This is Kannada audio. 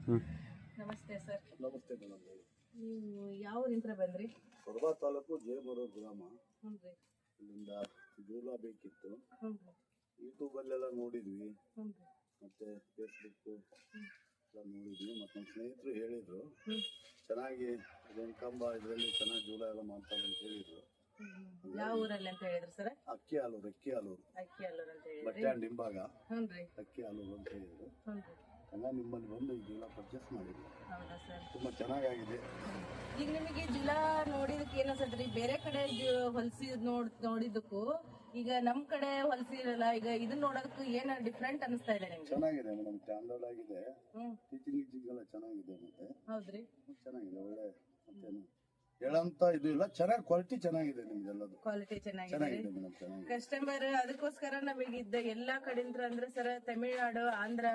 ನಮಸ್ತೆ ಸರ್. ನಮಸ್ತೆ ಮೇಡಮ್. ನೀವು ಯಾವ ಊರಿಂದ ಬಂದ್ರಿ? ಸೊರಬ ತಾಲೂಕು ಜೇಬೂರು ಗ್ರಾಮ. ಹ್ಞೂ. ಇಲ್ಲಿಂದ ಜೂಲ ಬೇಕಿತ್ತು. ಹ್ಞೂ. ಯೂಟ್ಯೂಬಲ್ಲೆಲ್ಲ ನೋಡಿದ್ವಿ, ಹ್ಞೂ. ಮತ್ತೆ ಫೇಸ್ಬುಕ್ ಎಲ್ಲ ನೋಡಿದ್ವಿ. ಮತ್ತು ನಮ್ಮ ಸ್ನೇಹಿತರು ಹೇಳಿದ್ರು ಹ್ಞೂ. ಚೆನ್ನಾಗಿ ಕಂಬ ಇದರಲ್ಲಿ ಚೆನ್ನಾಗಿ ಜೂಲ ಎಲ್ಲ ಮಾಡ್ತಾರೆ ಅಂತ ಹೇಳಿದ್ರು. ಯಾವ ಊರಲ್ಲಿ ಅಂತ ಹೇಳಿದ್ರು ಸರ್? ಅಕ್ಕಿ ಹಾಲೂರು ಅಕ್ಕಿ ಹಾಲೂರು ಅಂತ ಹೇಳಿದ್ರಿ. ಬಸ್ ಸ್ಟ್ಯಾಂಡ್ ಹಿಂಭಾಗ ಹ್ಞೂ ರೀ. ಅಕ್ಕಿ ಹಾಲೂರು ಅಂತ ಹೇಳಿದ್ರು. ಹ್ಞೂ ರೀ. ಚೆನ್ನಾಗಿ ನಿಮ್ಮಲ್ಲಿ ಬಂದು ಈ ಜೂಲ ಪರ್ಚೇಸ್ ಮಾಡಿದ್ವಿ. ಹೌದಾ ಸರ್? ತುಂಬ ಚೆನ್ನಾಗಿದೆ. ಈಗ ನಿಮಗೆ ಜುಲ ನೋಡಿದಕ್ಕೆ ಏನ್ ಅನ್ಸತ್ರಿ? ಬೇರೆ ಕಡೆ ಹೊಲ್ಸಿ ನೋಡಿದಕ್ಕೂ ಈಗ ನಮ್ ಕಡೆ ಹೊಲ್ಸಿರಲ್ಲ, ಈಗ ಇದನ್ನ ನೋಡೋದಕ್ಕೂ ಏನ್ ಡಿಫ್ರೆಂಟ್ ಅನಿಸ್ತಾ ಇದೆ ನಿಮ್ಗೆ? ಚೆನ್ನಾಗಿದೆ ಮೇಡಮ್, ಸ್ಟ್ಯಾಂಡರ್ಡ್ ಆಗಿದೆ. ಹ್ಮ್. ಟೀಚಿಂಗ್ ಎಲ್ಲ ಚೆನ್ನಾಗಿದೆ. ಮತ್ತೆ ಹೌದ್ರಿ? ಚೆನ್ನಾಗಿದೆ, ಒಳ್ಳೆ ಮತ್ತೇನು ಹೇಳಂತ ಇದು ಇಲ್ಲ. ಚೆನ್ನಾಗಿ ಕ್ವಾಲಿಟಿ ಚೆನ್ನಾಗಿದೆ ನಿಮ್ದೆಲ್ಲದು. ಕ್ವಾಲಿಟಿ ಚೆನ್ನಾಗಿದೆ ಚೆನ್ನಾಗಿದೆ ಮೇಡಮ್, ಚೆನ್ನಾಗಿದೆ. ಕಸ್ಟಮರ್ ಅದಕ್ಕೋಸ್ಕರ ನಮಗಿದ್ದ ಎಲ್ಲಾ ಕಡೆಯಿಂದ ಅಂದ್ರೆ ಸರ್ ತಮಿಳ್ನಾಡು, ಆಂಧ್ರ